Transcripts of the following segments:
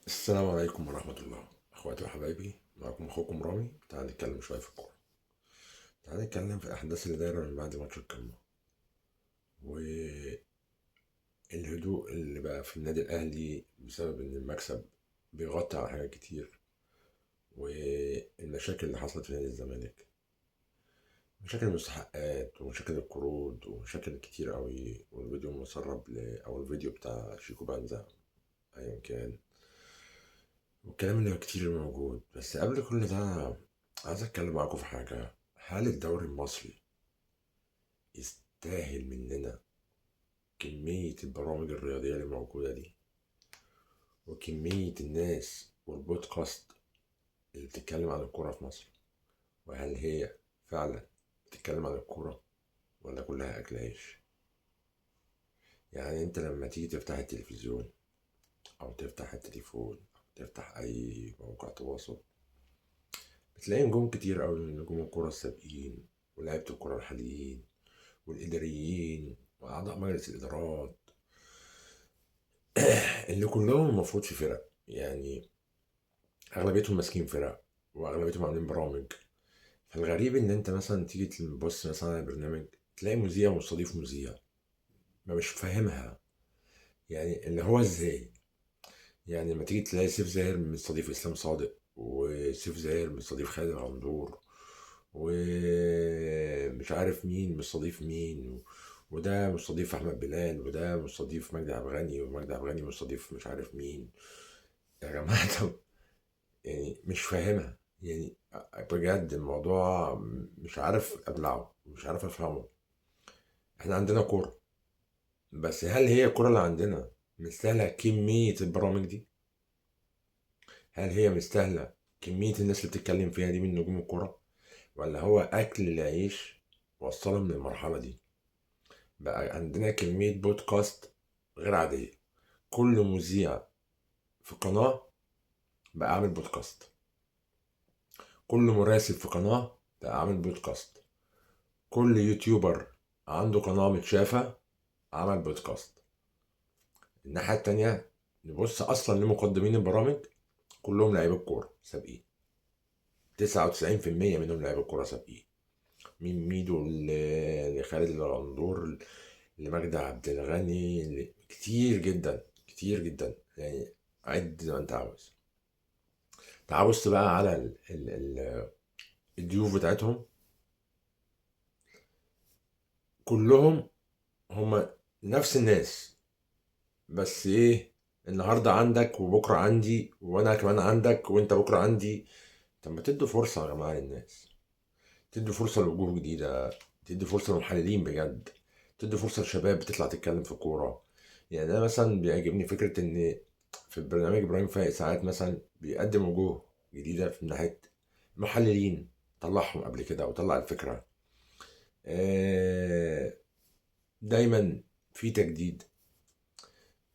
السلام عليكم ورحمة الله. أخواتي وحبايبي، معكم أخوكم رامي. تعال نتكلم شوية في الكورة. تعال نتكلم في الأحداث اللي دايرة من بعد ماتش القمة، والهدوء اللي بقى في النادي الأهلي بسبب إن المكسب بيغطي على حاجات كتير، والمشاكل اللي حصلت في نادي الزمالك، مشاكل المستحقات ومشاكل القروض ومشاكل كتير قوي، والفيديو المسرب أو الفيديو بتاع شيكو بانزا أيا كان، والكلام اللي كتير موجود. بس قبل كل ده عايز اتكلم معاكم في حاجة. هل الدوري المصري يستاهل مننا كمية البرامج الرياضية اللي موجودة دي، وكمية الناس والبودكاست اللي بتتكلم عن الكورة في مصر؟ وهل هي فعلا بتتكلم عن الكورة ولا كلها أكل عيش؟ يعني انت لما تيجي تفتح التلفزيون أو تفتح التليفون أو تفتح أي موقع تواصل، بتلاقي نجوم كتير أوي من نجوم الكورة السابقين ولاعيبة الكورة الحاليين والإداريين وأعضاء مجلس الإدارات اللي كلهم المفروض في فرق. يعني أغلبيتهم ماسكين فرق وأغلبيتهم عاملين برامج. فالغريب إن أنت مثلا تيجي تبص مثلا على برنامج، تلاقي مذيع مستضيف مذيع ما مش فاهمها. يعني اللي هو إزاي؟ يعني لما تيجي تلاقي سيف زاهر مستضيف إسلام صادق، وسيف زاهر مستضيف خالد الغندور، ومش عارف مين مستضيف مين، وده مستضيف احمد بلال، وده مستضيف مجدي عبد الغني، ومجدي عبد الغني مستضيف مش عارف مين. يا جماعه طب، يعني مش فاهمها. يعني بجد الموضوع مش عارف ابلعه، مش عارف افهمه. احنا عندنا كوره، بس هل هي الكوره اللي عندنا مستاهله كميه البرامج دي؟ هل هي مستاهله كميه الناس اللي بتتكلم فيها دي من نجوم الكوره؟ ولا هو اكل العيش وصلنا من المرحله دي؟ بقى عندنا كمية بودكاست غير عادية. كل مذيع في قناة بقى عامل بودكاست، كل مراسل في قناة بقى عامل بودكاست، كل يوتيوبر عنده قناة متشافة عمل بودكاست. الناحية التانية نبص أصلا لمقدمين البرامج، كلهم لعيبة كورة سابقين. 99% منهم لعيبة كورة سابقين، من ميدو لخالد الغندور لمجدي عبد الغني كتير جدا كتير جدا. يعني عد زي ما انت عاوز. تعبص بقى على الضيوف بتاعتهم، كلهم هم نفس الناس. بس ايه؟ النهارده عندك وبكره عندي وانا كمان عندك وانت بكره عندي. طب ما تدوا فرصه يا جماعه للناس، تدوا فرصه لوجوه جديده، تدوا فرصه للمحللين بجد، تدوا فرصه للشباب بتطلع تتكلم في كوره. يعني انا مثلا بيعجبني فكره ان في البرنامج ابراهيم فايق ساعات مثلا بيقدم وجوه جديده في ناحيه محللين، طلعهم قبل كده وطلع الفكره. آه، دايما في تجديد.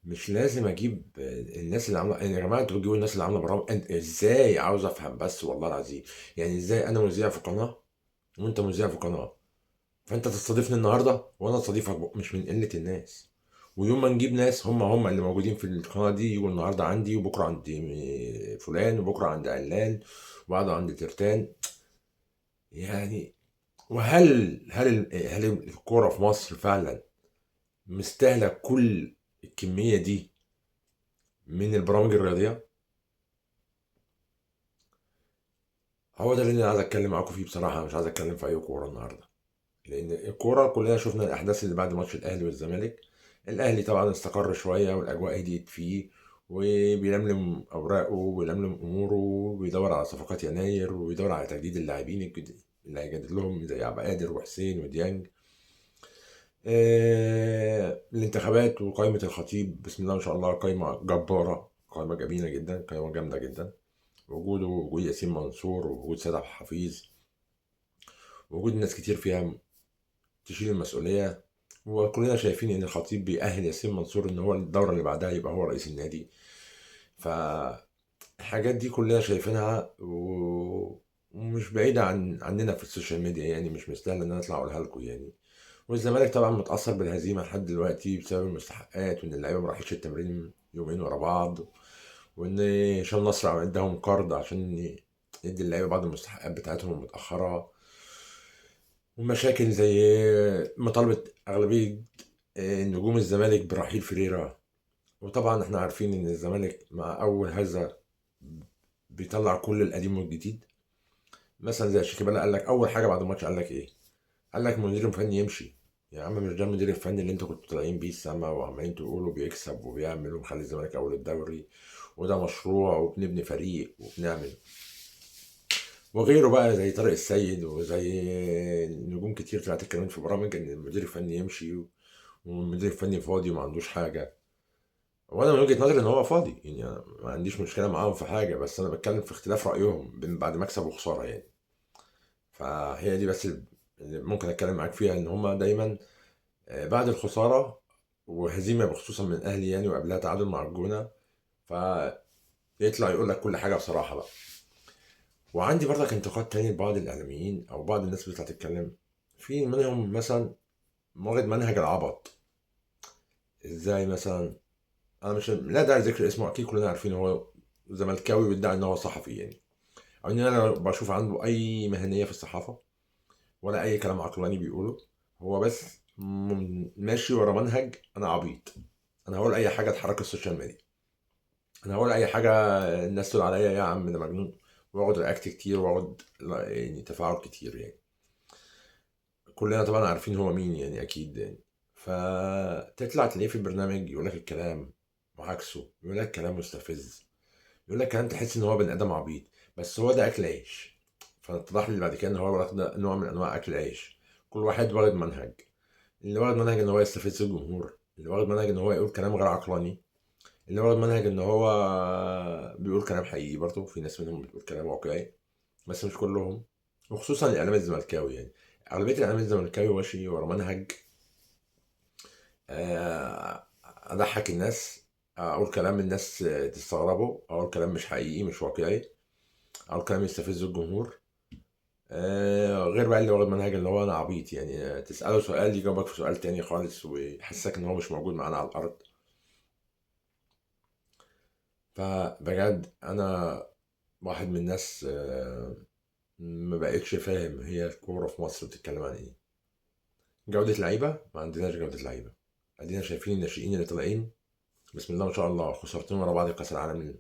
مش لازم اجيب الناس اللي عامله. يعني يا جماعه انتوا بتجيبوا الناس اللي عامله برامج، انت ازاي؟ عاوز افهم بس والله العظيم. يعني ازاي انا مذيع في قناه وانت مذيع في قناه، فانت تستضيفني النهارده وانا استضيفك مش من قله الناس؟ ويوم ما نجيب ناس هم اللي موجودين في القناه دي يجوا النهارده عندي وبكره عند فلان وبكره عند علان وبعده عند ترتان. يعني وهل الكوره في مصر فعلا مستاهله كل الكميه دي من البرامج الرياضيه؟ هو ده اللي انا عايز اتكلم معاكم فيه بصراحه. مش عايز اتكلم في اي كوره النهارده، لان الكوره كلنا شفنا الاحداث اللي بعد ماتش الاهلي والزمالك. الاهلي طبعا استقر شويه والاجواء هديت فيه، وبيلملم اوراقه وبيلملم اموره وبيدور على صفقات يناير وبيدور على تجديد اللاعبين اللي هيجدد لهم زي عبد القادر وحسين وديانج. الانتخابات وقائمة الخطيب بسم الله ما شاء الله قائمة جبارة، قائمة جميلة جدا، قائمة جامدة جدا. وجود ياسين منصور ووجود سيد عبد الحفيظ، وجود ناس كتير فيها تشيل المسؤولية. وكلنا شايفين إن الخطيب بيأهل ياسين منصور إن هو الدورة اللي بعدها يبقى هو رئيس النادي. فالحاجات دي كلنا شايفينها ومش بعيدة عننا في السوشيال ميديا. يعني مش مستاهل إن أنا أطلع أقولها لكم يعني. والزمالك طبعا متأثر بالهزيمة لحد دلوقتي بسبب المستحقات وإن اللعيبة ما راحتش التمرين يومين ورا بعض، وان هشام نصر اداهم قرض عشان يدي اللعيبه بعض المستحقات بتاعتهم متاخره، ومشاكل زي مطالبه اغلبيه نجوم الزمالك برحيل فريرة. وطبعا احنا عارفين ان الزمالك مع اول هذا بيطلع كل القديم والجديد. مثلا زي شيكابالا قال لك اول حاجه بعد الماتش قال لك ايه؟ قال لك المدير الفني يمشي. يا عم مش ده المدير الفني اللي انتوا كنتوا طالعين بيه السما وعمالين تقولوا بيكسب وبيعمل ومخلي الزمالك اول الدوري، وده مشروع وبنبني فريق وبنعمل، وغيره بقى زي طارق السيد وزي نجوم كتير طلعت اتكلمت في برامج ان المدير الفني يمشي والمدير الفني فاضي وما عندوش حاجه. وانا من وجهه نظري ان هو فاضي، يعني أنا ما عنديش مشكله معاهم في حاجه، بس انا بتكلم في اختلاف رايهم بين بعد مكسب وخساره يعني. فهي دي بس اللي ممكن اتكلم معاك فيها، ان هما دايما بعد الخساره وهزيمه بخصوصا من الاهلي يعني وقبلها تعادل مع الجونه، فيطلع يقول لك كل حاجه بصراحه بقى. وعندي برضك انتقاد تاني لبعض الاعلاميين او بعض الناس اللي بتطلع تتكلم، في منهم مثلا واخد منهج العبط. ازاي مثلا؟ انا مش لا داعي ذكر اسمه، اكيد كلنا عارفين هو زملكاوي بيدعي ان هو صحفي يعني، او ان انا بشوف عنده اي مهنيه في الصحافه ولا اي كلام عقلاني بيقوله. هو بس ماشي ورا منهج انا عبيط، انا هقول اي حاجه تحرك السوشيال ميديا، انا هقول اي حاجه الناس تقول عليا يا عم ده مجنون، واقعد رياكت كتير واقعد يعني تفاعل كتير يعني. كلنا طبعا عارفين هو مين يعني اكيد يعني. فتطلع تلاقيه في البرنامج يقول لك الكلام وعكسه، يقول لك كلام مستفز، يقول لك كلام تحس ان هو بني ادم عبيط، بس هو ده اكل عيش. فاتضح لي بعد كده ان هو واخد ده نوع من انواع اكل عيش. كل واحد واخد منهج، اللي واخد منهج ان هو يستفز الجمهور، اللي واخد منهج ان هو يقول كلام غير عقلاني، اللي واخد منهج ان هو بيقول كلام حقيقي. برضه في ناس منهم بتقول كلام واقعي بس مش كلهم، وخصوصا الاعلام الزملكاوي يعني. اغلبيه الاعلام الزملكاوي ماشي ورا منهج اضحك الناس، اقول كلام الناس تستغربه، اقول كلام مش حقيقي مش واقعي، اقول كلام يستفز الجمهور. غير بقى اللي واخد منهج اللي هو انا عبيط يعني، تساله سؤال يجاوبك في سؤال تاني خالص ويحسسك ان هو مش موجود معانا على الارض. فبجد انا واحد من الناس ما بقتش فاهم هي الكوره في مصر بتتكلم عن ايه. جوده لعيبه ما عندناش جوده لعيبه. ادينا شايفين الناشئين اللي طالعين بسم الله ما شاء الله، خسارتين ورا بعض كاس العالم.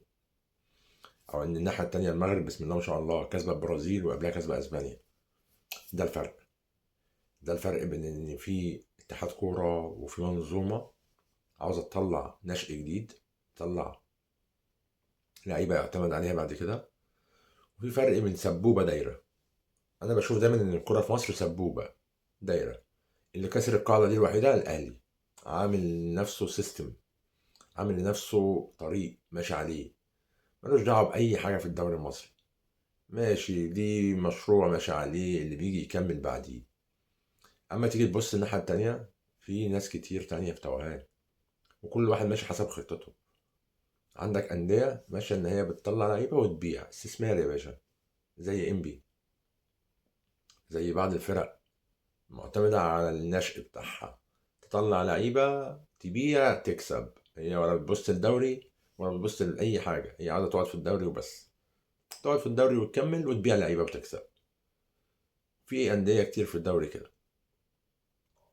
او ان الناحيه التانيه المغرب بسم الله ما شاء الله كسبه البرازيل وقبلها كسبه اسبانيا. ده الفرق. ده الفرق بين ان في اتحاد كوره وفي منظومه عاوزه تطلع نشء جديد، تطلع لعيبه يعتمد عليها بعد كده، وفي فرق بين سبوبه دايره. انا بشوف دايما ان الكوره في مصر سبوبه دايره. اللي كسر القاعده دي الوحيده الاهلي، عامل لنفسه سيستم، عامل لنفسه طريق ماشي عليه، ملوش دعوه باي حاجه في الدوري المصري. ماشي دي مشروع ماشي عليه اللي بيجي يكمل بعديه. اما تيجي تبص الناحيه التانيه، في ناس كتير تانية في توهان، وكل واحد ماشي حسب خطته. عندك انديه ماشيه ان هي بتطلع لعيبه وتبيع استثمار يا باشا، زي انبي، زي بعض الفرق معتمده على النشء بتاعها، تطلع لعيبه تبيع تكسب. هي ولا بتبص الدوري ولا بتبص لاي حاجه، هي عايزه تقعد في الدوري وبس، تقعد في الدوري وتكمل وتبيع لعيبه وتكسب. في انديه كتير في الدوري كده،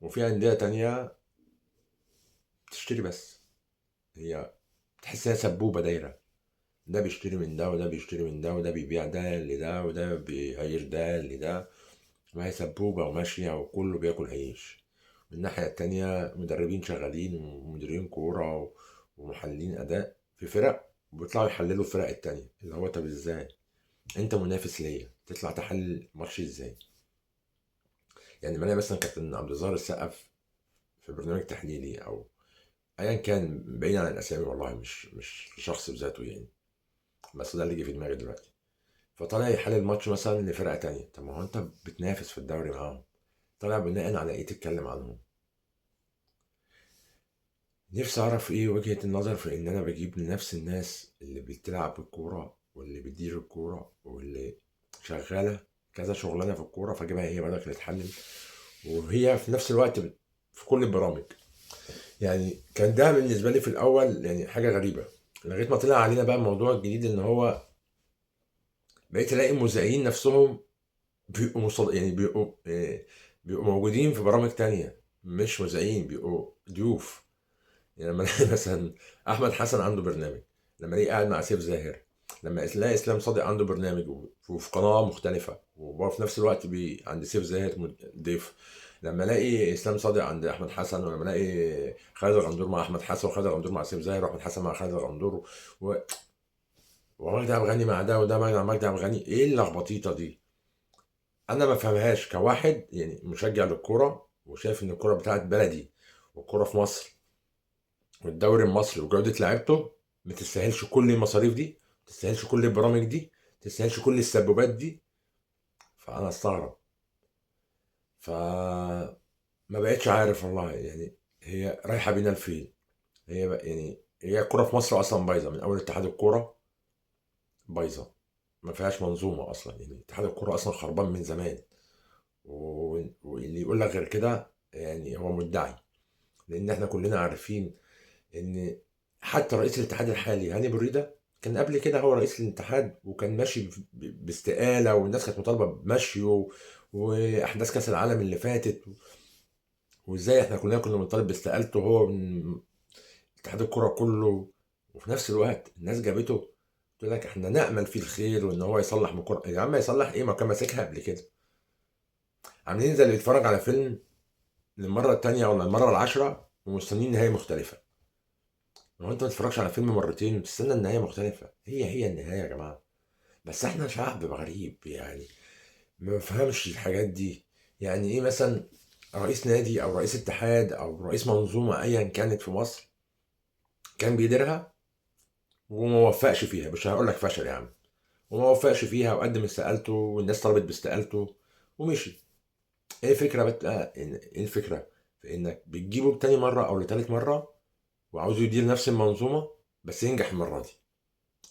وفي انديه تانية بتشتري بس. هي تحس انها سبوبه دايره، ده بيشتري من ده وده بيشتري من ده وده بيبيع ده لده وده بيهير ده لده، وهي سبوبة وماشية وكله بياكل عيش. من الناحية التانية مدربين شغالين ومديرين كورة ومحللين أداء في فرق، وبيطلعوا يحللوا الفرق التانية. اللي هو طب ازاي انت منافس ليا تطلع تحلل ماتش ازاي؟ يعني ما انا مثلا كابتن عبد الظاهر السقف في برنامج تحليلي او ايا كان بعيد عن الاسامي والله، مش شخص بذاته يعني، بس ده اللي جه في دماغي دلوقتي. فطالع يحلل ماتش مثلا لفرقة تانية، طب ما هو انت بتنافس في الدوري معاهم، طالع بناء على ايه تتكلم عنهم؟ نفسي اعرف ايه وجهة النظر في ان انا بجيب نفس الناس اللي بتلعب بالكورة واللي بتدير الكورة واللي شغالة كذا شغلانة في الكورة، فاجيبها هي بدل اللي تحلل، وهي في نفس الوقت في كل البرامج. يعني كان ده بالنسبة لي في الاول يعني حاجة غريبة، لغايه ما طلع علينا بقى الموضوع الجديد ان هو بقيت الاقي المذيعين نفسهم بيبقوا يعني بيبقوا موجودين في برامج تانية، مش مذيعين، بيبقوا ضيوف. يعني لما الاقي مثلا احمد حسن عنده برنامج، لما الاقيه قاعد مع سيف زاهر، لما الاقي اسلام صادق عنده برنامج وفي قناه مختلفه وهو في نفس الوقت عند سيف زاهر ضيف، لما الاقي اسلام صادق عند احمد حسن، ولما الاقي خالد الغندور مع احمد حسن، وخالد الغندور مع سيف زاهر، واحمد حسن مع خالد الغندور، و... ومجدي عبد الغني مع ده، وده مجدي عبد الغني، ايه اللخبطيطه دي؟ انا ما فهمهاش كواحد يعني مشجع للكوره وشايف ان الكوره بتاعت بلدي والكوره في مصر والدوري المصري وجوده لعيبته ما تستاهلش كل المصاريف دي، ما تستاهلش كل البرامج دي، ما تستاهلش كل السبوبات دي. فانا استغرب، فما بقتش عارف والله يعني هي رايحه بينا لفين. يعني هي الكوره في مصر اصلا بايظه من اول اتحاد الكوره، بايظه، ما فيهاش منظومه اصلا. يعني اتحاد الكوره اصلا خربان من زمان، واللي يقول لك غير كده يعني هو مدعي. لان احنا كلنا عارفين ان حتى رئيس الاتحاد الحالي هاني بريده كان قبل كده هو رئيس الاتحاد، وكان ماشي باستقاله، والناس كانت مطالبه بمشيه، واحداث كاس العالم اللي فاتت، وازاي احنا كنا بنطالب باستقالته هو من اتحاد الكره كله. وفي نفس الوقت الناس جابته تقول لك احنا نامل فيه الخير وان هو يصلح من الكره. يا عم يصلح ايه؟ ما كان ماسكها قبل كده. عاملين زي اللي بيتفرج على فيلم للمره التانيه ولا المره العاشره ومستنيين نهايه مختلفه. لو انت ما تتفرجش على فيلم مرتين وتستنى النهايه مختلفه، هي النهايه يا جماعه. بس احنا شعب غريب يعني، ما بفهمش الحاجات دي. يعني ايه مثلا رئيس نادي او رئيس اتحاد او رئيس منظومه ايا كانت في مصر كان بيديرها وما وفقش فيها، مش هقول لك فشل يا عم، وما وفقش فيها وقدم استقالته والناس طلبت باستقالته ومشي. ايه الفكره بقى؟ ايه الفكره في انك بتجيبه تاني مره او لتالت مره وعاوزه يدير نفس المنظومه بس ينجح المره دي؟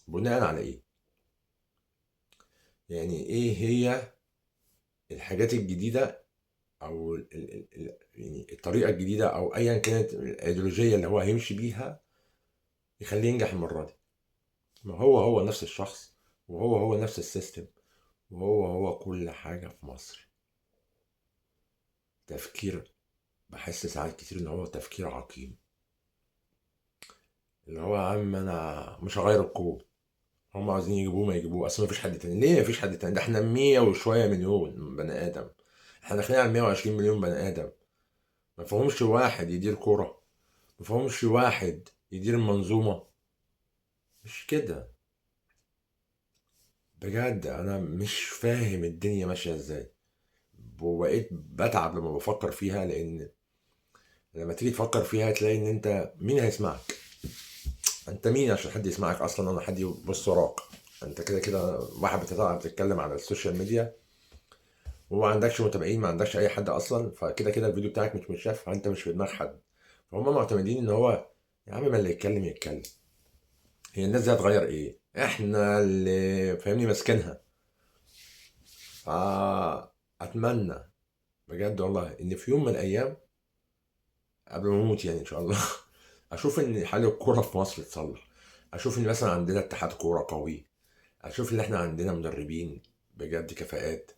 بناء على ايه؟ يعني ايه هي الحاجات الجديدة او يعني الطريقة الجديدة او ايا كانت الايديولوجية اللي هو هيمشي بيها يخليه ينجح المرة دي؟ ما هو نفس الشخص، وهو نفس السيستم، وهو كل حاجة في مصر. تفكير، بحس ساعات كتير ان هو تفكير عقيم، اللي هو يا عم انا مش هغير الكون، هم عاوزين يجيبوه ما يجيبوه، اصل ما فيش حد تاني. ليه ما فيش حد تاني؟ ده احنا 100 وشوية مليون بني ادم، احنا داخلين على 120 مليون بني ادم. ما فيهمش واحد يدير كرة، ما فيهمش واحد يدير المنظومة؟ مش كده. بجد انا مش فاهم الدنيا ماشية ازاي، وبقيت بتعب لما بفكر فيها. لان لما تيجي تفكر فيها تلاقي ان انت مين هيسمعك؟ انت مين عشان حد يسمعك اصلا ولا حد يبص وراك؟ انت كده كده واحد بتطلع بتتكلم على السوشيال ميديا وما عندكش متابعين، ما عندكش اي حد اصلا، فكده كده الفيديو بتاعك مش متشاف، فانت مش في دماغ حد. فهم معتمدين ان هو يا عم ما اللي يتكلم يتكلم. هي الناس دي هتغير ايه؟ احنا اللي فاهمني ماسكينها. فاتمنى بجد والله ان في يوم من الايام قبل ما اموت يعني ان شاء الله اشوف ان حال الكوره في مصر اتصلح، اشوف ان مثلا عندنا اتحاد كوره قوي، اشوف ان احنا عندنا مدربين بجد كفاءات،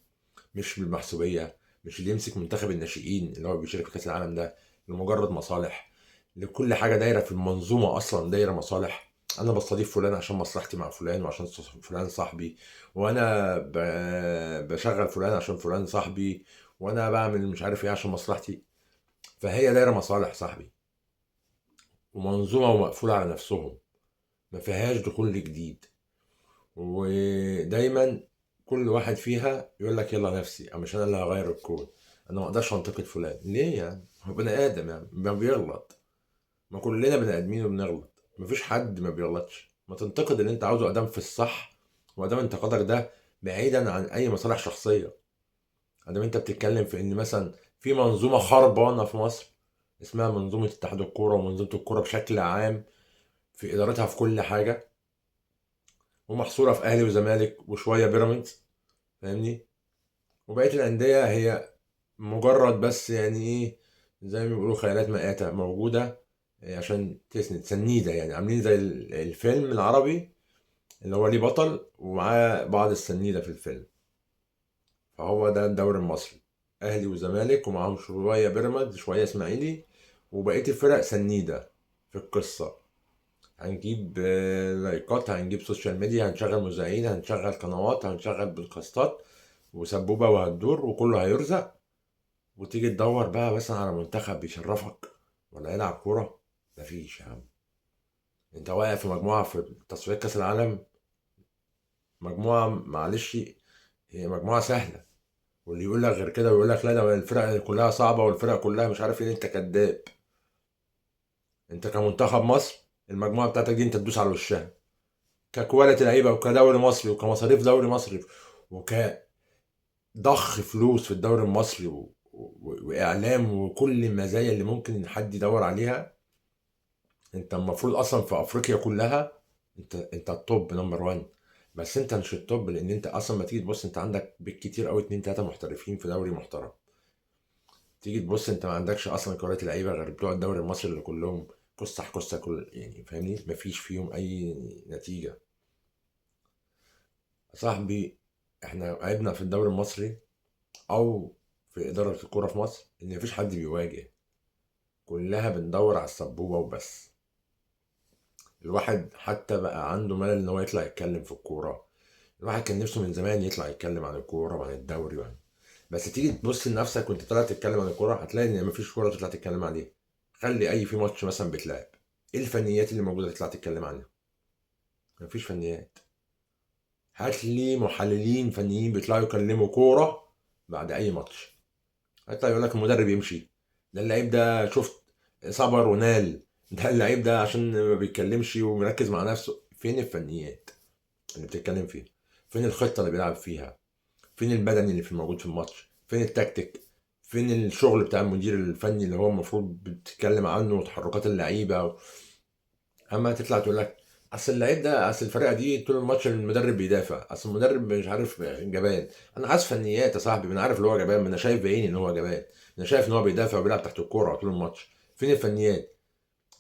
مش بالمحسوبيه، مش اللي يمسك منتخب الناشئين اللي هو بيشارك في كاس العالم ده لمجرد مصالح. لكل حاجه دايره في المنظومه اصلا دايره مصالح. انا بستضيف فلان عشان مصلحتي مع فلان وعشان فلان صاحبي، وانا بشغل فلان عشان فلان صاحبي، وانا بعمل مش عارف ايه عشان مصلحتي. فهي دايره مصالح صاحبي، ومنظومه ومقفوله على نفسهم، ما فيهاش دخول جديد. ودايما كل واحد فيها يقول لك يلا نفسي، او مش انا اللي هغير الكون، انا ما اقدرش انتقد فلان. ليه يعني؟ هو بني ادم يعني ما بيغلط، ما كلنا بني ادمين وبنغلط، مفيش حد ما بيغلطش. ما تنتقد اللي انت عاوزه ادام في الصح، وادام انتقادك ده بعيدا عن اي مصالح شخصيه. ادام انت بتتكلم في ان مثلا في منظومه خربانه في مصر اسمها منظومه اتحاد الكوره ومنظومه الكوره بشكل عام في ادارتها في كل حاجه، ومحصوره في اهلي وزمالك وشويه بيراميدز، فاهمني؟ وبقيه الانديه هي مجرد بس يعني ايه، زي ما بيقولوا خيالات مآتة موجوده عشان تسند سنيدة، يعني عاملين زي الفيلم العربي اللي هو ليه بطل ومعاه بعض السنيدة في الفيلم. فهو ده الدوري المصري، اهلي وزمالك ومعاهم شويه بيراميدز شويه اسماعيلي، وبقيه الفرق سنيده في القصه. هنجيب لايكات، هنجيب سوشيال ميديا، هنشغل مذيعين، هنشغل قنوات، هنشغل بودكاستات وسبوبه وهتدور وكله هيرزق. وتيجي تدور بقى مثلا على منتخب بيشرفك ولا يلعب كوره، مفيش يا عم. انت واقع في مجموعه في تصفيات كاس العالم، مجموعه معلش هي مجموعه سهله، واللي يقول لك غير كده ويقول لك لا ده الفرق كلها صعبه والفرق كلها مش عارف ايه، انت كذاب. انت كمنتخب مصر المجموعه بتاعتك دي انت تدوس على وشها، ككواليتي لعيبه وكدوري مصري وكمصاريف دوري مصري وكضخ فلوس في الدوري المصري واعلام وكل المزايا اللي ممكن حد يدور عليها. انت المفروض اصلا في افريقيا كلها انت التوب نمبر 1. بس انت مش التوب، لان انت اصلا ما تيجي تبص انت عندك بالكتير قوي 2 3 محترفين في دوري محترم. تيجي تبص انت ما عندكش اصلا كرات لعيبه غير بتوع الدوري المصري اللي كلهم كسح كسح كل، يعني فاهمني، مفيش فيهم اي نتيجه. يا صاحبي احنا عيبنا في الدوري المصري او في اداره الكوره في مصر ان مفيش حد بيواجه، كلها بندور على السبوبه وبس. الواحد حتى بقى عنده ملل ان هو يطلع يتكلم في الكوره. الواحد كان نفسه من زمان يطلع يتكلم عن الكوره وعن الدوري بس تيجي تبص لنفسك وانت طالع تتكلم عن الكوره هتلاقي ان مفيش كوره تطلع تتكلم عليها. خلي اي في ماتش مثلا بيتلعب، ايه الفنيات اللي موجوده تطلع تتكلم عنها؟ مفيش فنيات. هات لي محللين فنيين بيطلعوا يكلموا كوره بعد اي ماتش، هيطلع يقول لك المدرب يمشي، ده اللعيب ده شفت صبر ونال، ده اللعيب ده عشان ما بيتكلمش ومركز مع نفسه. فين الفنيات اللي بتتكلم فيها؟ فين الخطه اللي بيلعب فيها؟ فين البدني اللي في موجود في الماتش؟ فين التكتيك؟ فين الشغل بتاع المدير الفني اللي هو المفروض بتتكلم عنه وتحركات اللعيبه؟ اما تطلع تقول لك اصل اللعيب ده، اصل الفرقه دي طول الماتش المدرب بيدافع، اصل المدرب مش عارف جبان. انا عايز فنيات يا صاحبي، ما انا عارف اللي هو جبان، ما انا شايف بعيني ان هو جبان، انا شايف ان هو بيدافع وبيلعب تحت الكوره طول الماتش. فين الفنيات؟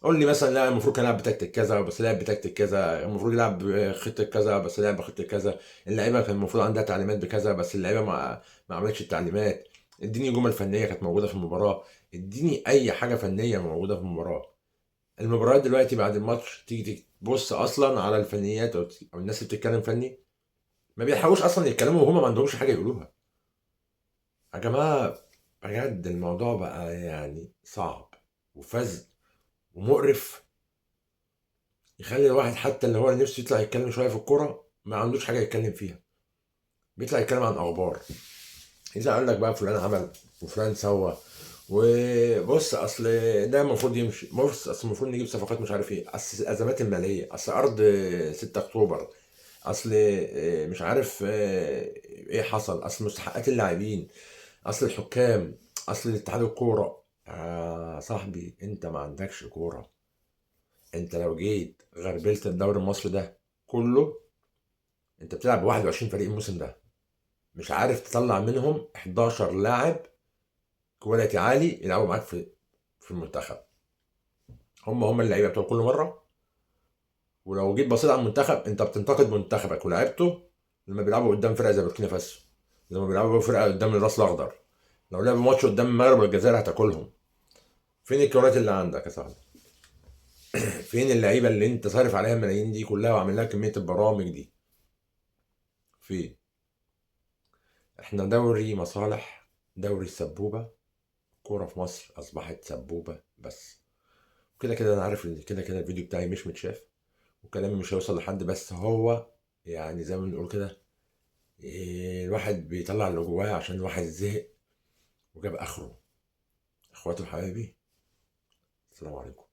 قول لي مثلا لا المفروض كان يلعب بتكتيك كذا بس لعب بتكتيك كذا، المفروض يلعب بخطه كذا بس لعب بخطه كذا، اللعيبه كان المفروض عندها تعليمات بكذا بس اللعيبه ما عملتش التعليمات. اديني جمل فنيه كانت موجوده في المباراه، اديني اي حاجه فنيه موجوده في المباراه. المباريات دلوقتي بعد الماتش تيجي تبص اصلا على الفنيات او الناس اللي بتتكلم فني ما بيلحقوش اصلا يتكلموا وهما ما عندهمش حاجه يقولوها. يا جماعه بجد الموضوع بقى يعني صعب وفز ومقرف، يخلي الواحد حتى اللي هو نفسه يطلع يتكلم شويه في الكوره ما عندوش حاجه يتكلم فيها، بيطلع يتكلم عن اخبار. اذا قال لك بقى فلان عمل وفلان سوى، وبص اصل ده المفروض يمشي، بص اصل المفروض نجيب صفقات مش عارف ايه، اصل الازمات الماليه، اصل ارض 6 اكتوبر، اصل مش عارف ايه حصل، اصل مستحقات اللاعبين، اصل الحكام، اصل اتحاد الكوره. يا صاحبي انت ما عندكش كوره. انت لو جيت غربلت الدوري المصري ده كله، انت بتلعب ب 21 فريق الموسم ده، مش عارف تطلع منهم 11 لاعب كواليتي عالي يلعبوا معاك في المنتخب. هم اللعيبه بتوع كل مره. ولو جيت بصيت على المنتخب انت بتنتقد منتخبك ولاعيبته لما بيلعبوا قدام فرقه زي بوركينا فاسو، لما بيلعبوا فرقه قدام الراس الاخضر، لو لعبوا ماتش قدام المغرب والجزائر هتاكلهم. فين الكرات اللي عندك يا صاحبي؟ فين اللعيبه اللي انت صارف عليها الملايين دي كلها وعامل لها كميه البرامج دي؟ فين؟ احنا دوري مصالح، دوري السبوبه. كوره في مصر اصبحت سبوبه بس. كده كده انا عارف ان كده كده الفيديو بتاعي مش متشاف وكلامي مش هيوصل لحد، بس هو يعني زي ما بنقول كده الواحد بيطلع اللي جواه عشان الواحد زهق وجاب اخره. اخواته حبايبي، السلام عليكم.